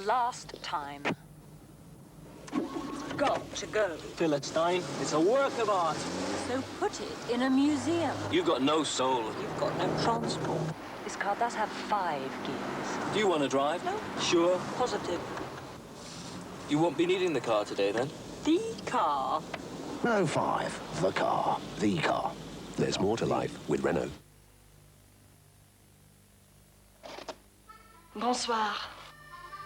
last time. Got to go. Philistine, it's a work of art. So put it in a museum. You've got no soul. You've got no transport. This car does have 5 gears. Do you want to drive? No. Sure? Positive. You won't be needing the car today, then? The car. No 5. The car. The car. There's more to life with Renault. Bonsoir.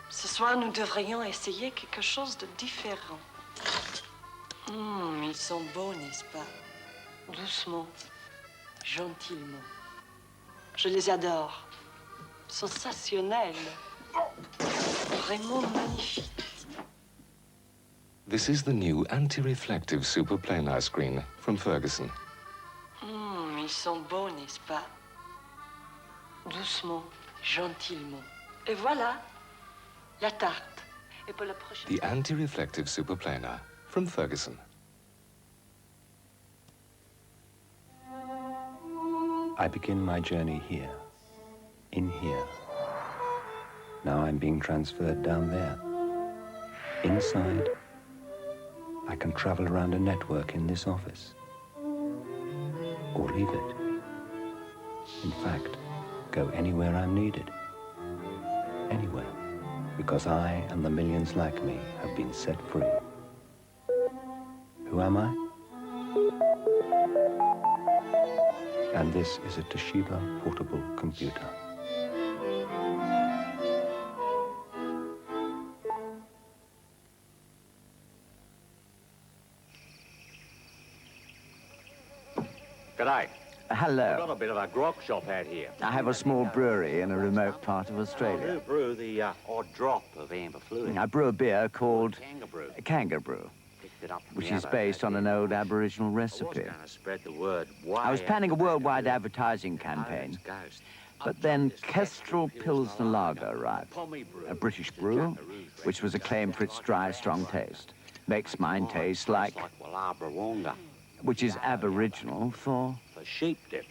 Ce soir, nous devrions essayer quelque chose de différent. Ils sont beaux, n'est-ce pas? Doucement, gentiment. Je les adore. Sensationnels. Vraiment magnifiques. This is the new anti-reflective super planar screen from Ferguson. Ils sont beaux, n'est-ce pas? Doucement, gentiment. Et voilà, la tarte. Et pour la prochaine... The anti-reflective super planar from Ferguson. I begin my journey here, in here. Now I'm being transferred down there. Inside, I can travel around a network in this office. Or leave it. In fact, go anywhere I'm needed. Anywhere. Because I and the millions like me have been set free. Who am I? And this is a Toshiba portable computer. G'day. Hello. I've got a bit of a grog shop out here. I have a small brewery in a remote part of Australia. I brew the odd drop of amber fluid. I brew a beer called Kangaroo. Kangaroo, which is based on an old Aboriginal recipe. Spread the word I was planning a worldwide advertising campaign, but then Kestrel Pilsner Lager arrived, a British brew, which was acclaimed for its dry, strong taste. Makes mine taste like, which is Aboriginal for sheep dip.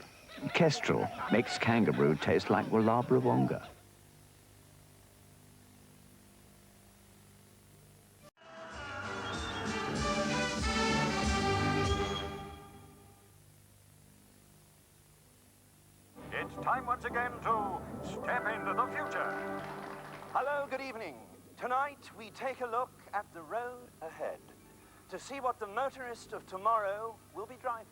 Kestrel makes Kangaroo taste like Wallabra Wonga. It's time once again to step into the future. Hello, good evening. Tonight we take a look at the road ahead to see what the motorist of tomorrow will be driving.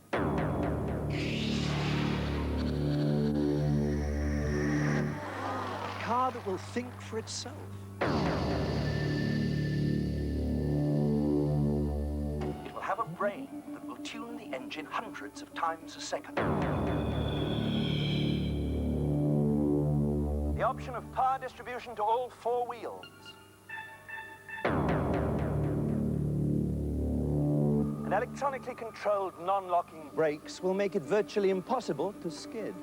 A car that will think for itself. It will have a brain that will tune the engine hundreds of times a second. The option of power distribution to all 4 wheels. And electronically controlled non-locking brakes will make it virtually impossible to skid.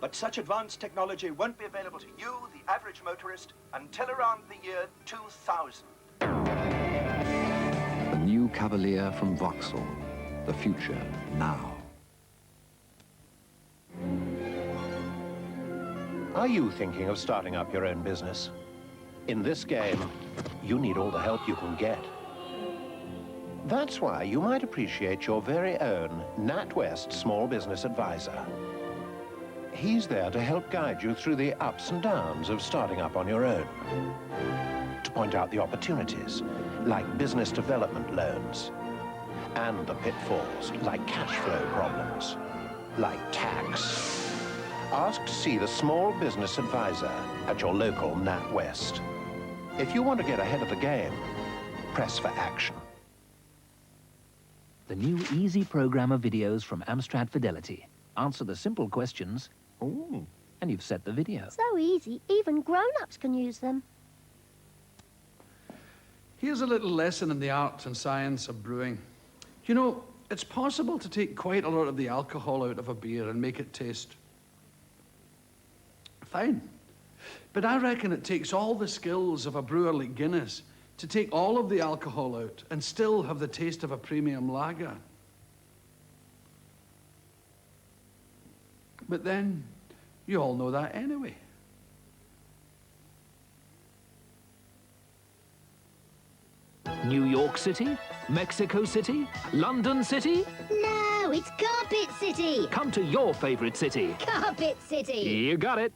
But such advanced technology won't be available to you, the average motorist, until around the year 2000. The new Cavalier from Vauxhall. The future now. Are you thinking of starting up your own business? In this game, you need all the help you can get. That's why you might appreciate your very own NatWest Small Business Advisor. He's there to help guide you through the ups and downs of starting up on your own. To point out the opportunities, like business development loans, and the pitfalls, like cash flow problems, like tax. Ask to see the Small Business Advisor at your local NatWest. If you want to get ahead of the game, press for action. The new easy program of videos from Amstrad Fidelity. Answer the simple questions, and you've set the video. So easy, even grown-ups can use them. Here's a little lesson in the art and science of brewing. You know, it's possible to take quite a lot of the alcohol out of a beer and make it taste fine. But I reckon it takes all the skills of a brewer like Guinness to take all of the alcohol out and still have the taste of a premium lager. But then, you all know that anyway. New York City? Mexico City? London City? No, it's Carpet City. Come to your favorite city. Carpet City. You got it.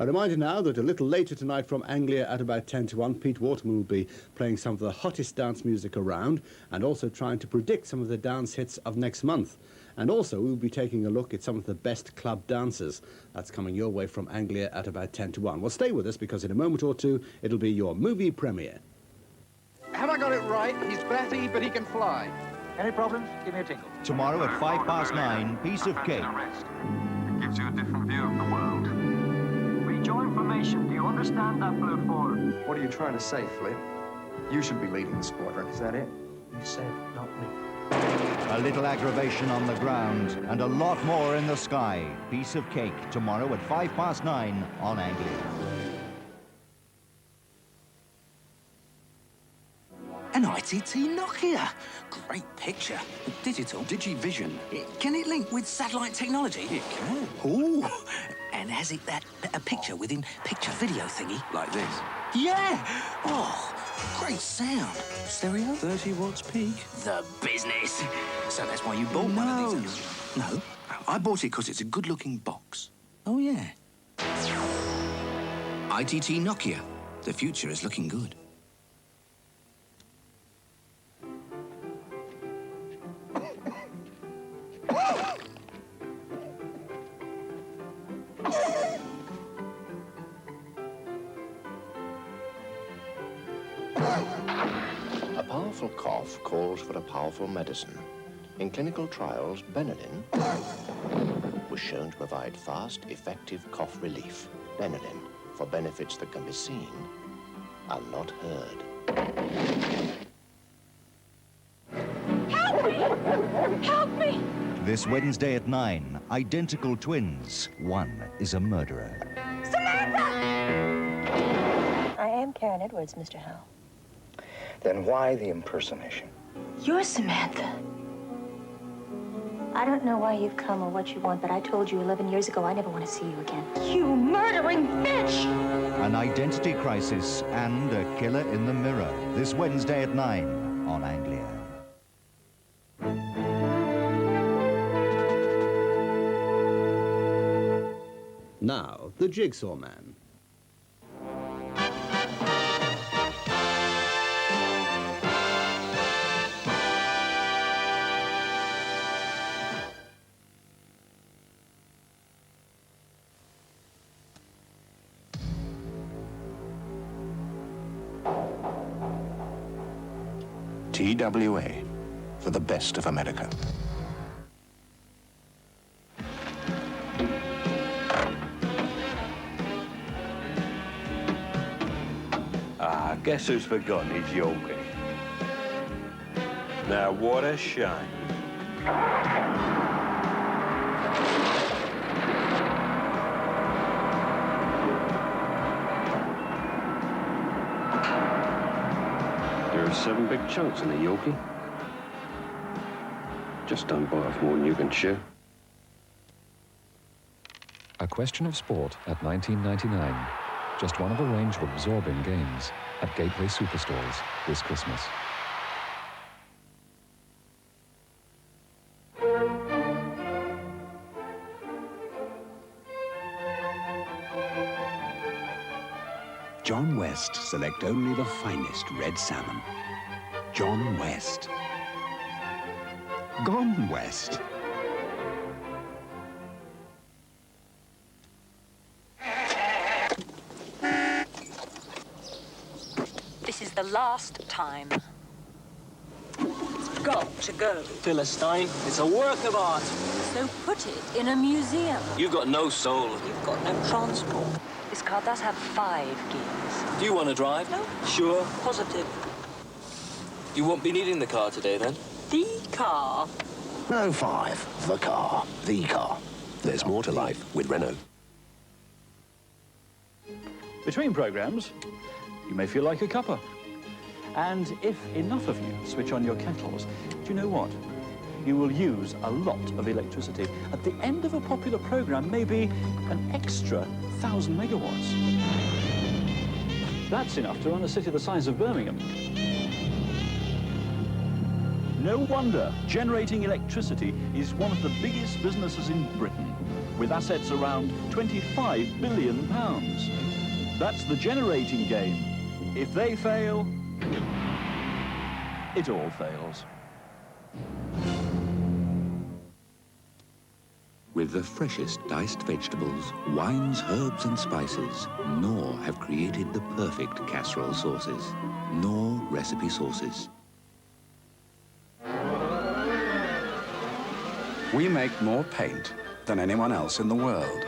A reminder now that a little later tonight from Anglia at about 10 to 1, Pete Waterman will be playing some of the hottest dance music around and also trying to predict some of the dance hits of next month. And also we'll be taking a look at some of the best club dancers. That's coming your way from Anglia at about 10 to 1. Well, stay with us because in a moment or two it'll be your movie premiere. Have I got it right? He's batty, but he can fly. Any problems? Give me a tinkle. Tomorrow at 9:05, Piece of Cake. It gives you a different view of the world. Read your information. Do you understand that, Blue 4? What are you trying to say, Flip? You should be leading the squadron, is that it? You said, not me. A little aggravation on the ground and a lot more in the sky. Piece of Cake, tomorrow at 9:05 on Anglia. An ITT Nokia. Great picture. Digital. Digivision. Can it link with satellite technology? It can. Ooh. And has it a picture within picture video thingy? Like this? Yeah. Oh, great sound. Stereo? 30 watts peak. The business. So that's why you bought one of these? No. I bought it because it's a good-looking box. Oh, yeah. ITT Nokia. The future is looking good. A powerful cough calls for a powerful medicine. In clinical trials, Benylin was shown to provide fast, effective cough relief. Benylin, for benefits that can be seen and not heard. Help me! Help me! This Wednesday at 9, identical twins. One is a murderer. Samantha! I am Karen Edwards, Mr. Howe. Then why the impersonation? You're Samantha. I don't know why you've come or what you want, but I told you 11 years ago I never want to see you again. You murdering bitch! An identity crisis and a killer in the mirror. This Wednesday at 9 on Anglia. Now, the Jigsaw Man. TWA, for the best of America. Ah, guess who's forgotten his Yorkie? Now, what a shame. There are 7 big chunks in the Yorkie. Just don't bite off more than you can chew. A Question of Sport at 1999. Just one of a range of absorbing games at Gateway Superstores this Christmas. John West select only the finest red salmon. John West. Gone West. This is the last time. Got to go. Philistine, it's a work of art. So put it in a museum. You've got no soul. You've got no transport. This car does have 5 gears. Do you want to drive? No. Sure? Positive. You won't be needing the car today, then? The car. 05, the car, the car. There's more to life with Renault. Between programs, you may feel like a cuppa. And if enough of you switch on your kettles, do you know what? you will use a lot of electricity. At the end of a popular program, maybe an extra 1,000 megawatts. That's enough to run a city the size of Birmingham. No wonder generating electricity is one of the biggest businesses in Britain, with assets around £25 billion. That's the generating game. If they fail, it all fails. With the freshest diced vegetables, wines, herbs and spices, Knorr have created the perfect casserole sauces. Knorr recipe sauces. We make more paint than anyone else in the world.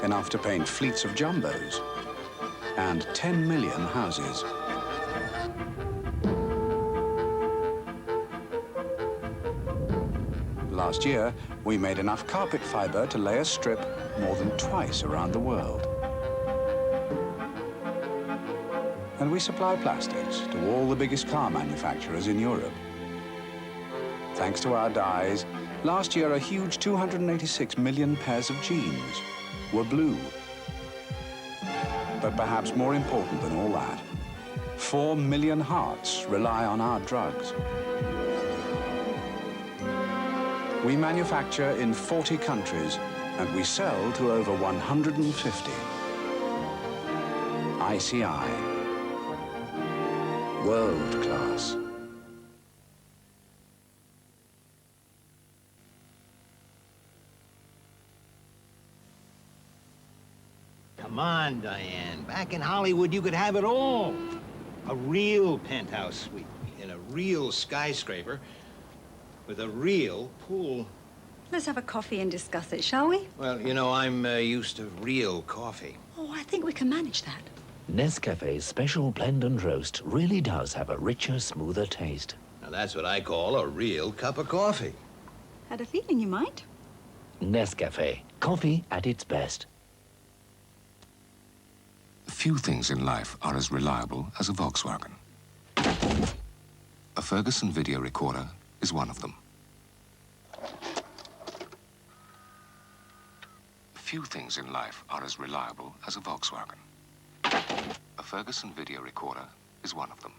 Enough to paint fleets of jumbos and 10 million houses. Last year, we made enough carpet fiber to lay a strip more than twice around the world. And we supply plastics to all the biggest car manufacturers in Europe. Thanks to our dyes, last year a huge 286 million pairs of jeans were blue. But perhaps more important than all that, 4 million hearts rely on our drugs. We manufacture in 40 countries, and we sell to over 150. ICI. World class. Come on, Diane. Back in Hollywood, you could have it all. A real penthouse suite in a real skyscraper with a real pool. Let's have a coffee and discuss it, shall we? Well, you know, I'm used to real coffee. Oh, I think we can manage that. Nescafe's special blend and roast really does have a richer, smoother taste. Now, that's what I call a real cup of coffee. Had a feeling you might. Nescafé, coffee at its best. Few things in life are as reliable as a Volkswagen. A Ferguson video recorder is one of them. Few things in life are as reliable as a Volkswagen. A Ferguson video recorder is one of them.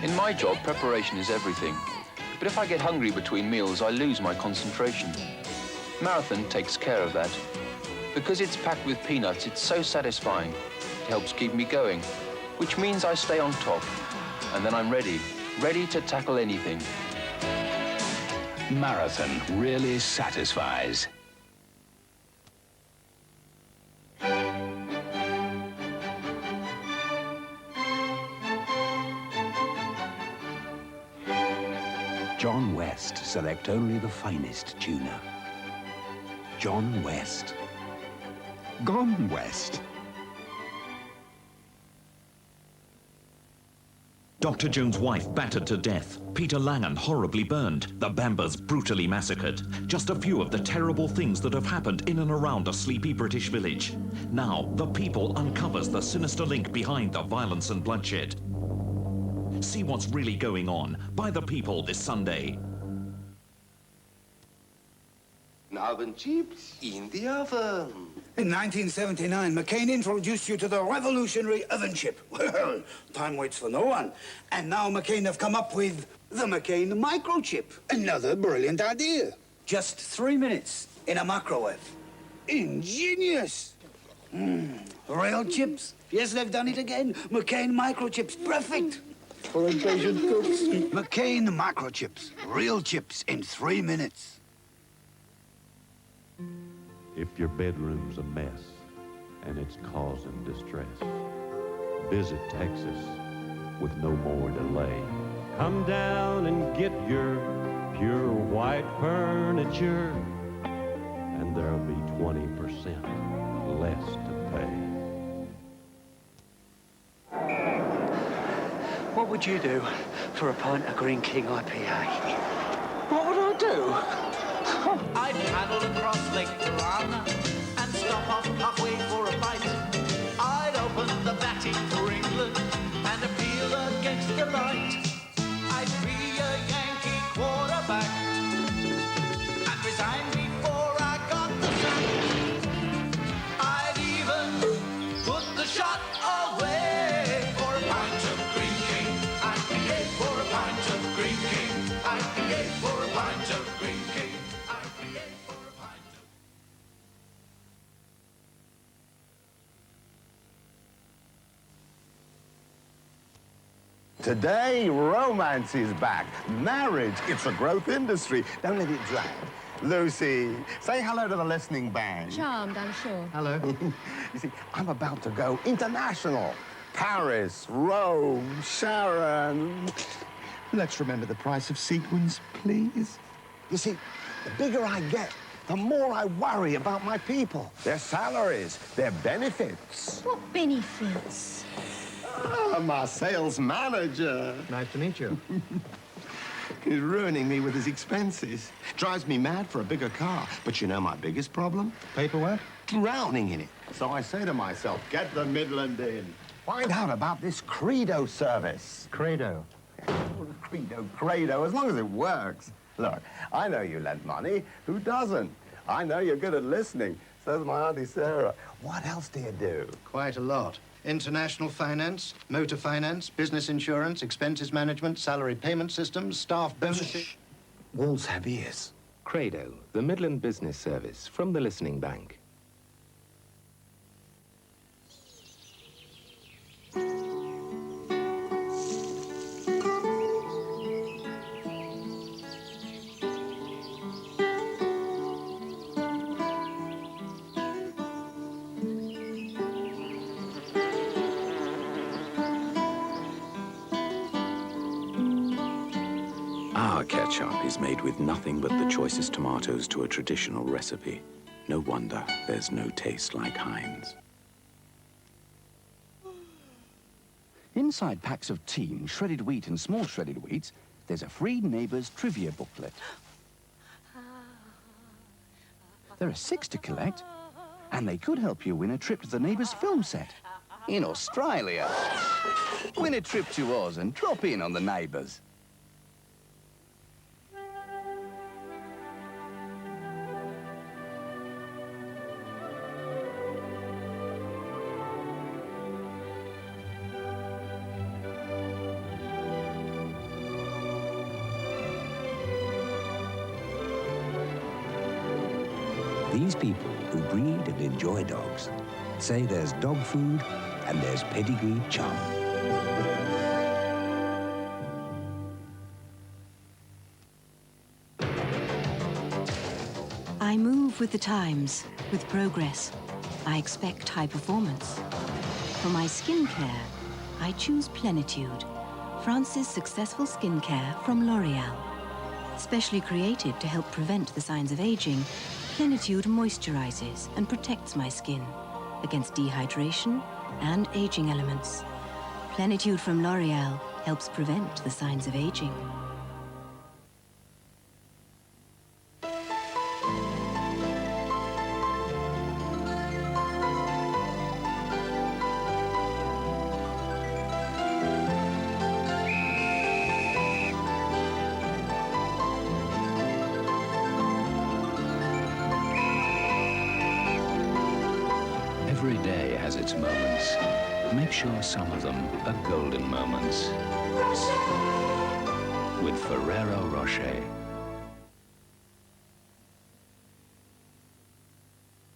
In my job, preparation is everything. But if I get hungry between meals, I lose my concentration. Marathon takes care of that. Because it's packed with peanuts, it's so satisfying. It helps keep me going, which means I stay on top. And then I'm ready to tackle anything. Marathon really satisfies. John West select only the finest tuna. John West. Gone West. Dr. Jones' wife battered to death. Peter Langan horribly burned. The Bambas brutally massacred. Just a few of the terrible things that have happened in and around a sleepy British village. Now, The People uncovers the sinister link behind the violence and bloodshed. See what's really going on by The People this Sunday. Oven chips in the oven. In 1979, McCain introduced you to the revolutionary oven chip. Well, time waits for no one. And now McCain have come up with the McCain microchip. Another brilliant idea. Just 3 minutes in a microwave. Ingenious. Real chips. Yes, they've done it again. McCain microchips. Perfect. For impatient cooks. McCain microchips. Real chips in 3 minutes. If your bedroom's a mess and it's causing distress, visit Texas with no more delay. Come down and get your pure white furniture, and there'll be 20% less to pay. What would you do for a pint of Greene King IPA? What would I do? I'd paddle across Lake Turana and stop off halfway for a bite. Today, romance is back. Marriage, it's a growth industry. Don't let it drag. Lucy, say hello to the listening band. Charmed, I'm sure. Hello. You see, I'm about to go international. Paris, Rome, Sharon. Let's remember the price of sequins, please. You see, the bigger I get, the more I worry about my people. Their salaries, their benefits. What benefits? I'm our sales manager. Nice to meet you. He's ruining me with his expenses. Drives me mad for a bigger car. But you know my biggest problem? Paperwork? Drowning in it. So I say to myself, get the Midland in. Find out about this Credo service. Credo? Credo, as long as it works. Look, I know you lend money. Who doesn't? I know you're good at listening. So's my Auntie Sarah. What else do you do? Quite a lot. International finance, motor finance, business insurance, expenses management, salary payment systems, staff bonuses. Wolves have ears. Credo, the Midland Business Service from the Listening Bank. Our ketchup is made with nothing but the choicest tomatoes to a traditional recipe. No wonder there's no taste like Heinz. Inside packs of Teen, shredded wheat and small shredded wheats, there's a free Neighbours trivia booklet. There are 6 to collect, and they could help you win a trip to the Neighbours film set in Australia. Win a trip to Oz and drop in on the Neighbours. These people who breed and enjoy dogs say there's dog food and there's Pedigree Chum. I move with the times, with progress. I expect high performance. For my skincare, I choose Plénitude, France's successful skincare from L'Oréal. Specially created to help prevent the signs of aging, Plénitude moisturizes and protects my skin against dehydration and aging elements. Plénitude from L'Oréal helps prevent the signs of aging. Every day has its moments. Make sure some of them are golden moments. With Ferrero Rocher.